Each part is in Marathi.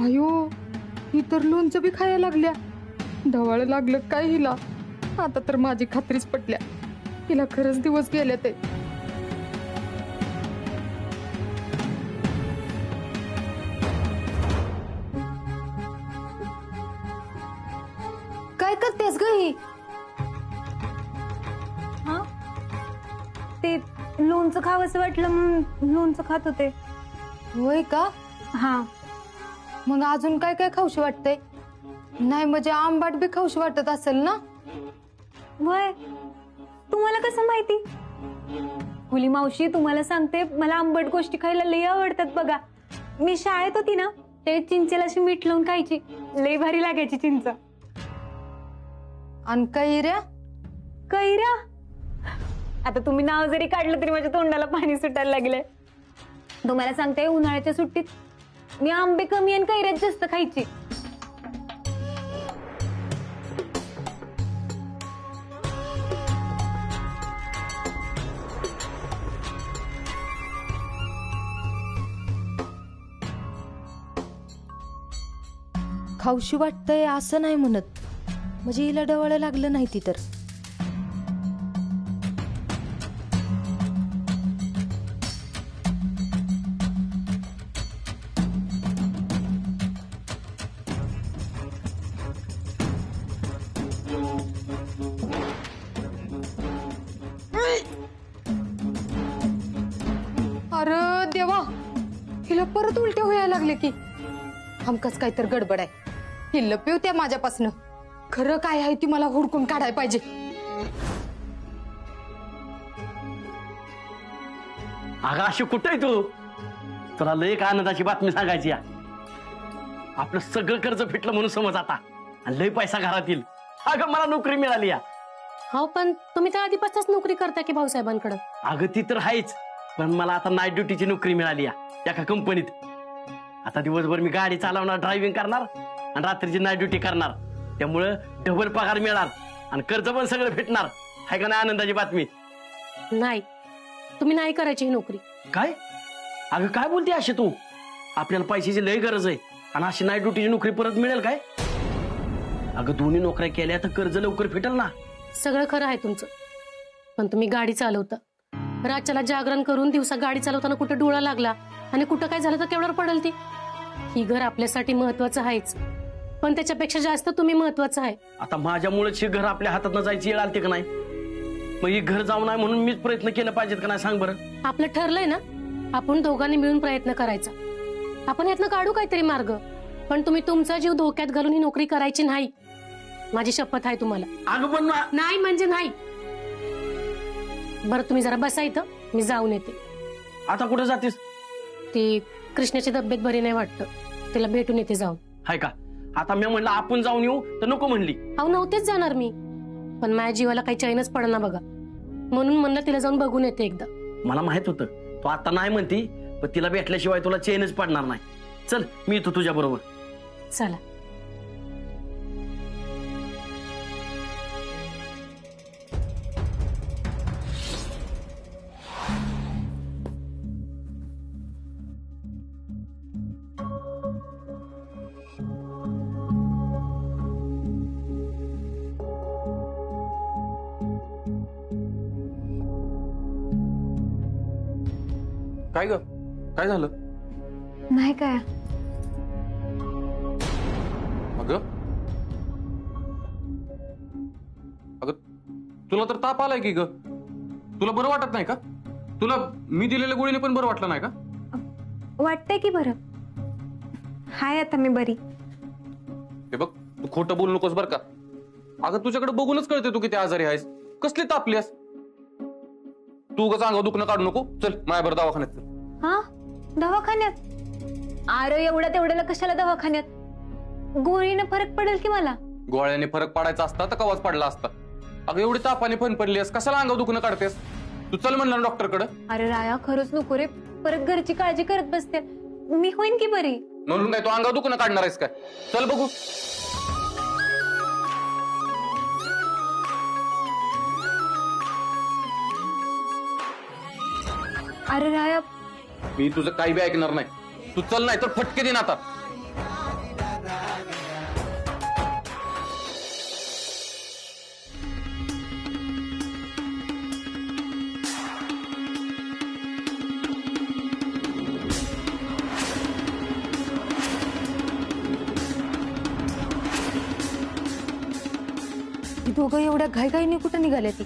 अयो, ही तर लोणचं बी खायला लागल्या. ढवाळ लागलं काय हिला. आता तर माझी खात्रीच पटल्या, हिला खरंच दिवस गेले ते. काय करतेस ग ही? हा, ते लोणचं खावंसं वाटलं म्हणून लोणचं खात होते. होय का? हा, मग अजून काय काय खाऊशी वाटतंय? नाही म्हणजे आंबाट बी खाऊशी वाटत असेल ना? वय तुम्हाला कसं माहिती? फुली मावशी, तुम्हाला सांगते, मला आंबट गोष्टी खायला लई आवडतात बघा. मी शाळेत होती ना, ते चिंचेला अशी मीठ लावून खायची, लई भारी लागायची चिंच. आणि कैऱ्या? कैऱ्या? आता तुम्ही नाव जरी काढलं तरी माझ्या तोंडाला पाणी सुटायला लागलंय. तुम्हाला सांगते, उन्हाळ्याच्या सुट्टीत मी आंबे कमी आणि कैऱ्याच जास्त खायची. खाऊशी वाटतंय असं नाही म्हणत, म्हणजे हिला डवळ लागलं नाही ती तर. अरे देवा, हिला परत उलटे व्हायला लागले की. हमकच काय तर गडबड आहे. ही लपीव त्या माझ्यापासनं. खरं काय आहे ती मला हुडकून काढायला पाहिजे. अगं अशी कुठे तू? तुला लय एक आनंदाची बातमी सांगायची. आपलं सगळं कर्ज फिटलं म्हणून समज आता, आणि लय पैसा घरात येईल. अगं मला नोकरी मिळाली. हो, पण तुम्ही तर आधीपासूनच नोकरी करता की भाऊसाहेबांकडे? अगं ती तर आहेच, पण मला आता नाईट ड्युटीची नोकरी मिळाली एका कंपनीत. आता दिवसभर मी गाडी चालवणार, ड्रायव्हिंग करणार, आणि रात्रीची नाईट ड्युटी करणार. त्यामुळं डबल पगार मिळणार आणि कर्ज पण सगळं फिटणार. आहे का नाही आनंदाची बातमी? नाही, तुम्ही नाही करायची ही नोकरी. काय? अगं काय बोलते अशी तू? आपल्याला पैशाची लय गरज आहे, आणि अशी नाईट ड्युटीची नोकरी परत मिळेल काय? अगं दोन्ही नोकऱ्या केल्या तर कर्ज लवकर फिटेल ना. सगळं खरं आहे तुमचं, पण तुम्ही गाडी चालवता. रातच्याला जागरण करून दिवसा गाडी चालवताना कुठं डोळा लागला आणि कुठं काय झालं तर केवढ्यावर पडेल ती? ही घर आपल्यासाठी महत्वाचं आहेच, पण त्याच्यापेक्षा जास्त तुम्ही महत्वाचं आहे. आता माझ्यामुळेच हे घर आपल्या हातात जायची वेळ आलते का नाही? मग ही घर जाऊ नये म्हणून मीच प्रयत्न केला पाहिजेत का नाही, सांग बरं? आपलं ठरलंय ना, आपण दोघांनी मिळून प्रयत्न करायचा. आपण यातनं काढू काहीतरी मार्ग, पण तुम्ही तुमचा जीव धोक्यात घालून ही नोकरी करायची नाही. माझी शपथ आहे तुम्हाला. अगं पण नाही म्हणजे नाही. बरं तुम्ही जरा बसा इथं, मी जाऊन येते. आता कुठे जातीस? ती कृष्णाची तब्येत बरी नाही वाटतं, तिला भेटून येते जाऊन. हाय का? आता मी म्हणलं आपण जाऊन येऊ तर नको म्हणली. अहो नव्हतेच जाणार मी, पण माझ्या जीवाला काही चैनच पडना बघा, म्हणून म्हणलं तिला जाऊन बघून येते एकदा. मला माहित होतं तू आता नाही म्हणती, पण तिला भेटल्याशिवाय तुला चेनच पडणार नाही. चल मी येतो तुझ्या बरोबर. चला. काय ग? काय झालं? नाही काय. अगं अगं तुला तर ताप आलाय की ग? तुला बरं वाटत नाही का? तुला मी दिलेल्या गोळीने पण बरं वाटलं नाही का? वाटतंय की बरं. हाय आता मी बरी. हे बघ, तू खोटं बोलू नकोस बरं का. अगं तुझ्याकडे बघूनच कळते तू किती आजारी आहेस. कसली तापलीस तू? उगाच अंगावर दुखणं काढू नको. चल माझ्याबरोबर दवाखान्यात चल. हा, दवाखान्यात? अरे एवढ्या तेवढ्याला कशाला दवाखान्यात? गोळीनं फरक पडेल की मला? गोळ्याने फरक पडायचा असता तर कवाच पडला असता. अगं एवढी तापाने फणफणलीस, कशाला अंगावर दुखणं काढतेस? तू चल म्हणलं डॉक्टरकडे. अरे राया खरंच नको रे, परत घरची काळजी करत बसते. मी होईन की बरी. म्हणून काय तू अंगावर दुखणं काढणार आहेस काय? चल बघू. अरे राया, मी तुझं काही बी ऐकणार नाही. तू चल, नाही तर फटके देईन आता. ही दोघं एवढ्या घाईघाईने कुठं निघाल्या ती?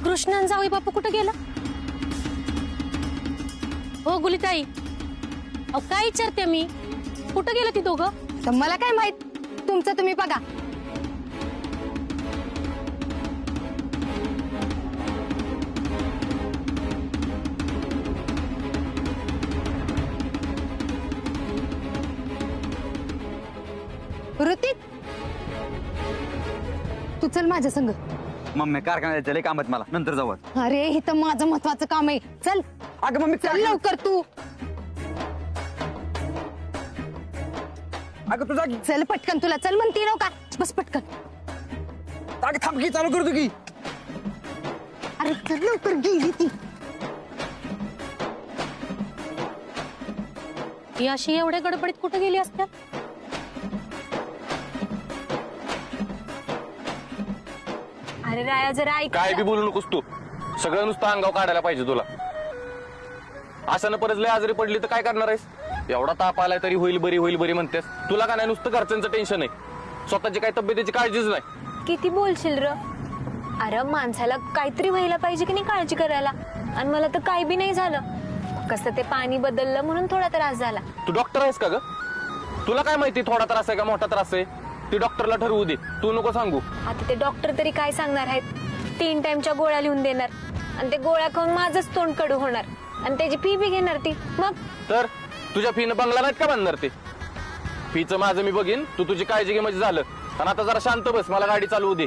कृष्णन जावई बापू कुठं गेला? हो गुलिताई, अहो काय विचारते मी, कुठं गेलं ती दोघं? तर मला काय माहित, तुमचं तुम्ही बघा. ऋतिक, तू चल माझ्या संग. मम्मी कारखान्यात जायचं काम आहेत मला, नंतर जाऊ. अरे हे तर माझं महत्वाचं काम आहे. चल अगं मम्मी चल लवकर तू. अगं तुझा चल पटकन, तुला चल म्हणते नव्ह का? बस पटकन. अगं थांब की, चालू करतो की. अरे चल लवकर, गेली ती. ही अशी एवढ्या गडबडीत कुठं गेली असत्या? अरे राया जरा ऐक. काय बी बोलू नकोस तू. सगळं नुसतं अंगावर काढायला पाहिजे तुला. अशानं परत लय आजारी पडली तर काय करणार आहेस? एवढा ताप आलाय तरी होईल बरी, होईल बरी म्हणतेस. तुला का नाही नुसतं घरच्यांचं टेन्शन आहे, स्वतःची काही तब्येतीची काळजीच नाही. किती बोलशील र? अरे माणसाला काहीतरी व्हायला पाहिजे की नाही काळजी करायला, आणि मला तर काही बी नाही झालं. कसं ते पाणी बदललं म्हणून थोडा त्रास झाला. तू डॉक्टर आहेस का ग? तुला काय माहिती थोडा त्रास आहे का मोठा त्रास आहे? ती डॉक्टरला ठरवू दे, तू नको सांगू. आता ते डॉक्टर तरी काय सांगणार आहेत? 3 टाइमच्या गोळ्या लिहून देणार, आणि ते गोळ्या खाऊन माझंच तोंड कडू होणार, आणि त्याची फी बी घेणार ती. मग तर तुझ्या फीनं बंगला नाहीत का बांधणार ते? फीचं माझं मी बघीन, तू तुझी काळजी घे म्हणजे झालं. आणि आता जरा शांत बस, मला गाडी चालवू दे.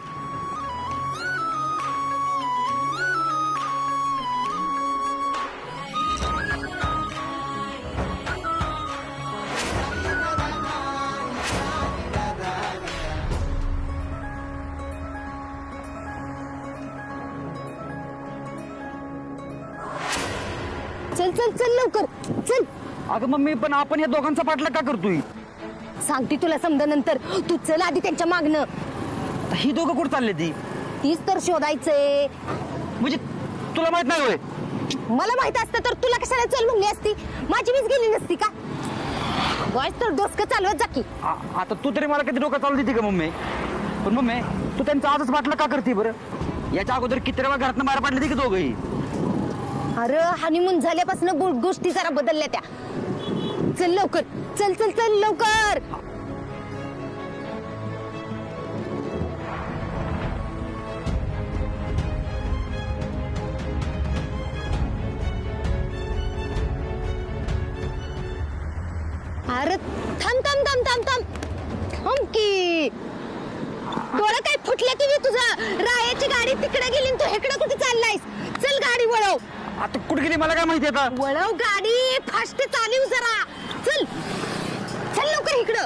चल चल चल लवकर चल. अगं मम्मी पण आपण या दोघांचा पाठलाग का करतोय? सांगते तुला समजा नंतर. तू चल आधी त्यांच्या मागणं. ही दोघं कुठं चालले ती? तीच तर शोधायचंय. म्हणजे तुला माहित नाही होय? मला माहित असतं तर तुला कशाला चल म्हणली असती? माझी वीज गेली नसती का? वाईट तर डोसकं चालवत जा की. आता तू तरी मला कधी डोकं चालू देते का मम्मी? पण मम्मी तू त्यांचा आजच पाठलाग का करते बरं? याच्या अगोदर किती वेळा घरातनं बाहेर पडले ती की दोघंही? अरे हनीमून झाल्यापासून गोष्टी जरा बदलल्या त्या. चल लवकर, चल चल चल लवकर. अरे थांब थांब थांब थांब थांब थांब की. डोळं काय फुटले की मी तुझं? रायाची गाडी तिकडे गेली, तू इकडे कुठे चाललायस? चल गाडी वळव. आता कुठे गेली मला काय माहिती आता? वळव गाडी, फास्ट चालव जरा. चल चल लवकर इकडं.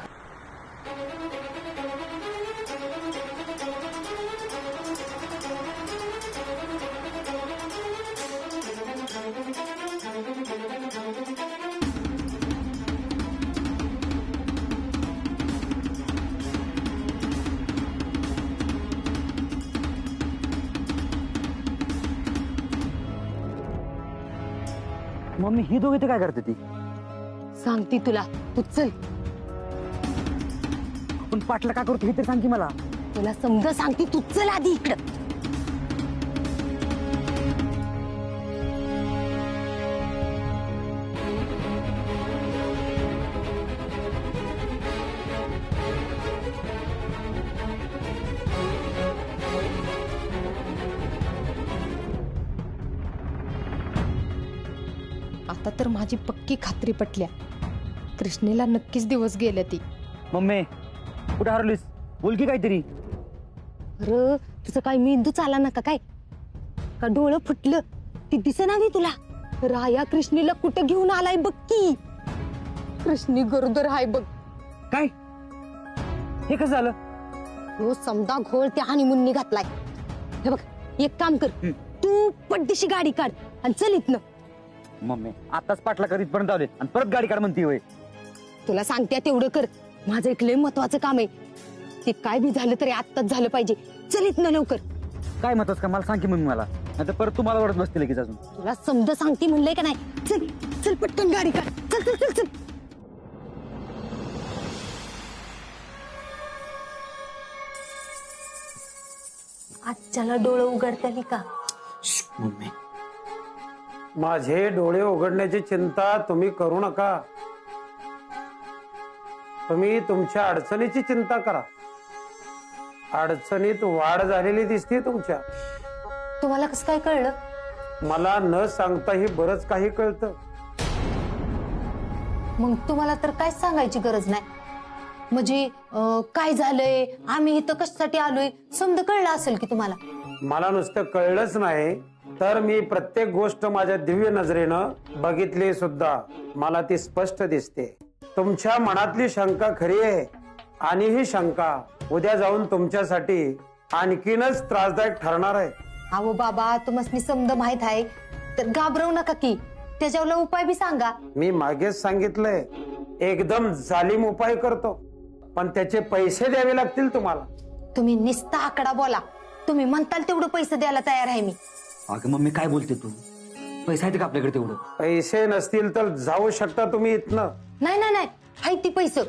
मम्मी ही दोघी ते काय करते ती? सांगते तुला, तू चल. पण पाटला का करतो हे तर सांग की मला. तुला समजा सांगते, तू चल आधी इकडं. आता तर माझी पक्की खात्री पटल्या, कृष्णेला नक्कीच दिवस गेल्या ती. मम्मी कुठे हरवलीस? बोल की काहीतरी. अरे तुझं काय मेंदू चाला नका काय? का डोळं फुटलं? ती दिसेना नाही तुला? राया कृष्णीला कुठं घेऊन आलाय बघ की. कृष्णी गरोदर हाय बघ. काय हे कसं झालं? हो समजा घोळ त्या हनीमूननी घातलाय. हे बघ, एक काम कर, तू पड्डीशी गाडी काढ आणि चल इथनं. मम्मी आताच पाटला करीत पर्यंत आले आणि परत गाडी काढ म्हणती होय. तुला सांगते तेवढं कर, माझं एक लय महत्वाचं काम आहे. ते काय बी झालं तरी आत्ताच झालं पाहिजे. चल इथनं लवकर. काय म्हणतोस का मला सांग की मम्मी मला, नाहीतर परत तुम्हाला वरच बसते लगेच अजून. तुला समजा सांगते म्हणलंय का नाही? चल चल पटकन गाडी काढ. चल चल चल चल. आजच्याला डोळं उघडताली का? मम्मी माझे डोळे उघडण्याची चिंता तुम्ही करू नका. तुम्ही तुमच्या अडचणीची चिंता करा. अडचणीत वाढ झालेली दिसते तुमच्या. तुम्हाला कसं काय कळलं? मला न सांगताही बरंच काही कळतं. मग तुम्हाला तर काय सांगायची गरज नाही. म्हणजे काय झालंय, आम्ही इथं कशासाठी आलोय, समजा कळलं असेल की तुम्हाला. मला नुसतं कळलंच नाही तर मी प्रत्येक गोष्ट माझ्या दिव्य नजरेनं बघितली सुद्धा. मला ती स्पष्ट दिसते. तुमच्या मनातली शंका खरी आहे आणि ही शंका उद्या जाऊन तुमच्यासाठी आणखीनच त्रासदायक ठरणार आहे. अहो बाबा, तुम्हाला समजा माहित आहे तर घाबरवू नका की. त्याच्यावर उपाय बी सांगा. मी मागेच सांगितलंय, एकदम जालिम उपाय करतो, पण त्याचे पैसे द्यावे लागतील तुम्हाला. तुम्ही निस्ता आकडा बोला. तुम्ही म्हणताल तेवढं पैसे द्यायला तयार आहे मी. अगं मम्मी काय बोलते तू? पैसा आहे का आपल्याकडे तेवढं? पैसे नसतील तर जाऊ शकता तुम्ही इथनं. नाही नाही नाही, हाय ती पैसे.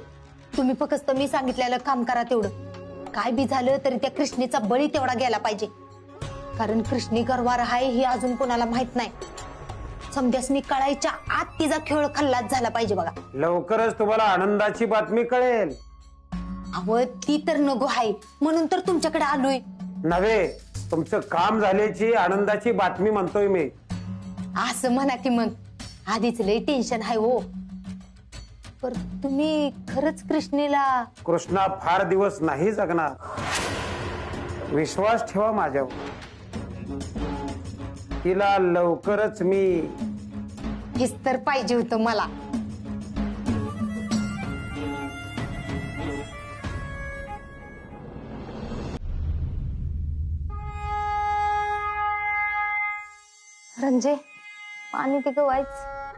तुम्ही फक्त मी सांगितलेलं काम करा तेवढं. काय बी झालं तरी त्या कृष्णीचा बळी तेवढा गेला पाहिजे. कारण कृष्णी गरवार आहे हे अजून कोणाला माहित नाही. समध्यासनी कळायच्या आत तिचा खेळ खल्लास झाला पाहिजे बघा. लवकरच तुम्हाला आनंदाची बातमी कळेल. अहो ती तर नको आहे म्हणून तर तुमच्याकडे आलोय. नव्हे, तुमचं काम झाल्याची आनंदाची बातमी म्हणतोय मी. असं म्हणा की मग. आधीच लय टेन्शन आहे हो. पर तुम्ही खरंच कृष्णेला. कृष्णा फार दिवस नाही जगणार. विश्वास ठेवा माझ्यावर. तिला लवकरच मी. हेच तर पाहिजे होतं मला. रंजे, पाणी ते गवायच.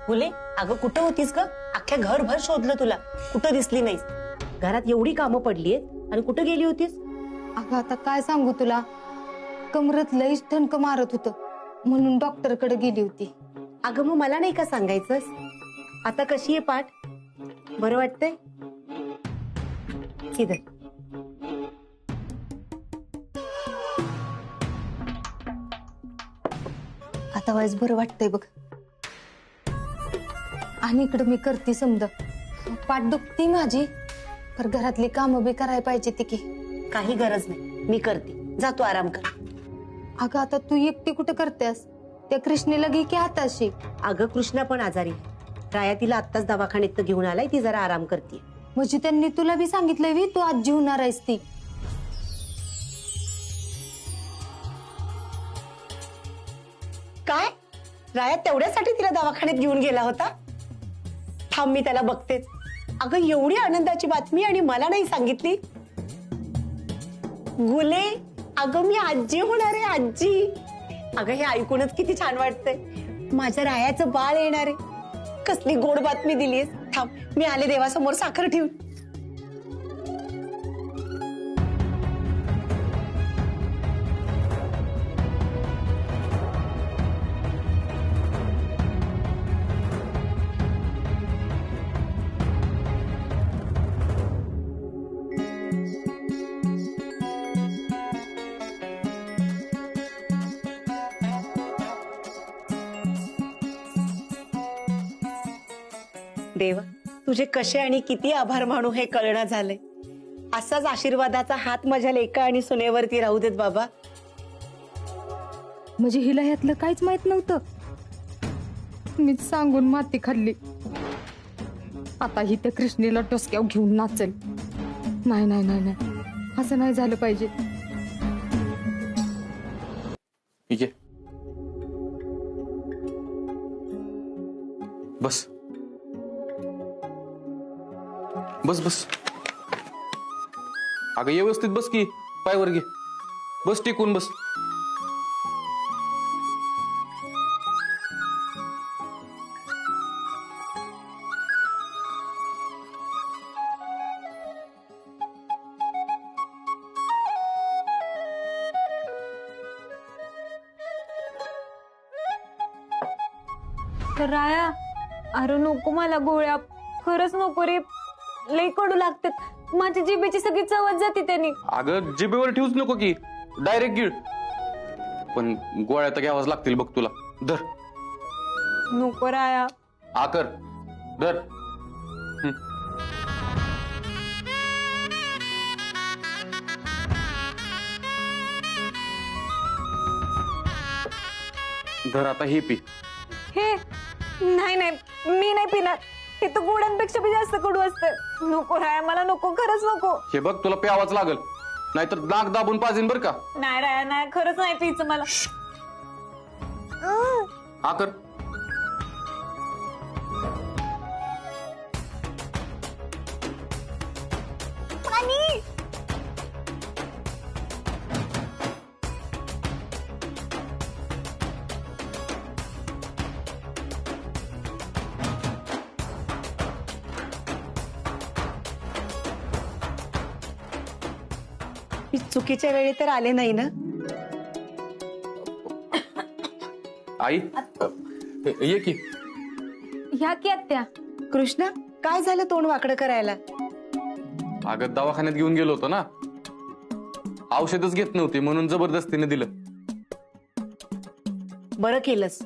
मुले, अगं कुठं होतीस ग? अख्ख्या घरभर शोधलं तुला, कुठं दिसली नाहीस. घरात एवढी कामं पडलीयत आणि कुठं गेली होतीस? अगं आता काय सांगू तुला, कमरत लईच ठणक मारत होतं म्हणून डॉक्टरकडे गेली होती. अगं मग मला नाही का सांगायचंस? आता कशी आहे पाठ? बरं वाटतंय? इधर. आता वाईस बरं वाटतंय बघ. आणि इकडं मी करते समजा. पाठ दुखती माझी, पर घरातली कामं बी करायला पाहिजे ती की. काही गरज नाही, मी करते. जा तू आराम कर. अगं आता तू एकटी कुठं करतेस? त्या कृष्णेला घे की हाताशी. अगं कृष्णा पण आजारी. राया तिला आत्ताच दवाखान्यात घेऊन आलाय, ती जरा आराम करते. म्हणजे त्यांनी तुला बी सांगितलंय वी तू आजी होणार आहेस ती? काय? राया तेवढ्यासाठी तिला दवाखान्यात घेऊन गेला होता? थांब, मी त्याला बघतेच. अगं एवढी आनंदाची बातमी आणि मला नाही सांगितली. गुले, अगं मी आजी होणार आहे, आजी. अगं हे ऐकूनच किती छान वाटतंय. माझ्या रायाचं बाळ येणार आहे. कसली गोड बातमी दिलीस. थांब, मी आले देवासमोर साखर ठेवून. देवा, तुझे कसे आणि किती आभार मानू हे कळणं झालंय. असाच आशीर्वादाचा हात माझ्या लेका आणि सुनेवरती राहू देत बाबा. म्हणजे हिला ह्यातलं काहीच माहित नव्हतं. मीच सांगून माती खाल्ली. आता ही त्या कृष्णेला टोसक्यावर घेऊन नाचेल. नाही नाही नाही नाही, असं नाही झालं पाहिजे. ठीक आहे, बस बस बस. अगं ये व्यवस्थित बस की, पायवर घे, बस टिकून बस. तर राया, अरे नको मला गोळ्या, खरंच नको रे, लई कडू लागतात. माझ्या जिभेची सगळी चवच जाते त्यांनी. अगं जिभेवर ठेवूच नको की, डायरेक्ट गिळ. पण गोळ्या तर घ्यावाच लागतील बघ तुला. धर. नको राया. आकर धर. धर आता हे पी. हे नाही नाही, मी नाही पिणार. हे तर गोळ्यांपेक्षा बी जास्त कडू असतं. नको राया, मला नको, खरंच नको. हे बघ तुला प्यावाच लागल, नाहीतर नाक दाबून पाजीन बर का. नाही राया, नाही, खरंच नाही पियचं मला. आकर. पाणी. मी चुकीच्या वेळी तर आले नाही ना? आई ये की. ह्या की आत्या. कृष्णा, काय झालं तोंड वाकडं करायला? अगं दवाखान्यात घेऊन गेलो होतो ना, औषधच घेत नव्हती म्हणून जबरदस्तीने दिलं. बरं केलंस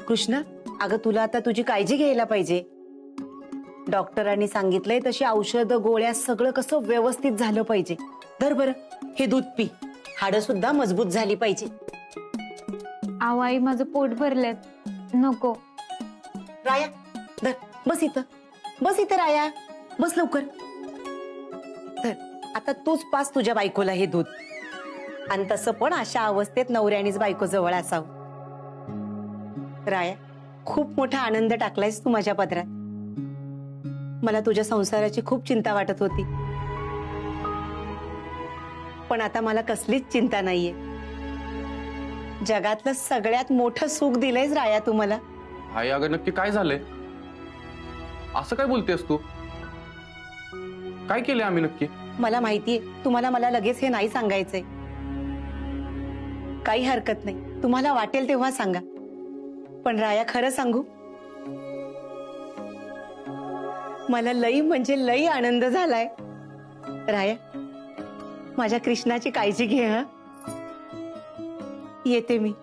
कृष्णा. अगं तुला आता तुझी काळजी घ्यायला पाहिजे. डॉक्टरांनी सांगितलंय तशी औषधं गोळ्या सगळं कसं व्यवस्थित झालं पाहिजे. धर बरं हे दूध पी, हाडं सुद्धा मजबूत झाली पाहिजे. आव आई, माझं पोट भरलंय, नको. राया धर, बस इथं, बस इथं राया, बस लवकर. धर, आता तूच पास तुझ्या बायकोला हे दूध. आणि तसं पण अशा अवस्थेत नवऱ्यानेच बायको जवळ असावं. राया, खूप मोठा आनंद टाकलायस तू माझ्या पदरात. मला तुझ्या संसाराची खूप चिंता वाटत होती, पण आता मला कसलीच चिंता नाहीये. जगातलं सगळ्यात मोठं सुख दिलंयस राया तू मला. आई अगं नक्की काय झालंय? असं काय बोलतेस तू? काय केले आम्ही नक्की? मला माहितीये तुम्हाला मला लगेच हे नाही सांगायचंय. काही हरकत नाही, तुम्हाला वाटेल तेव्हा सांगा. पण राया, खरं सांगू, मला लई म्हणजे लई आनंद झालाय. राया, माझ्या कृष्णाची काळजी घे. हं, येते मी.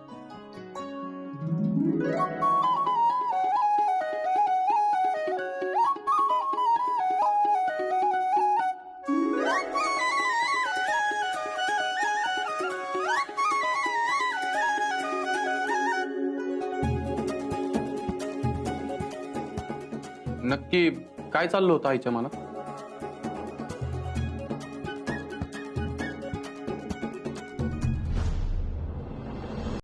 नक्की काय चाललं होतं आईच्या मनात?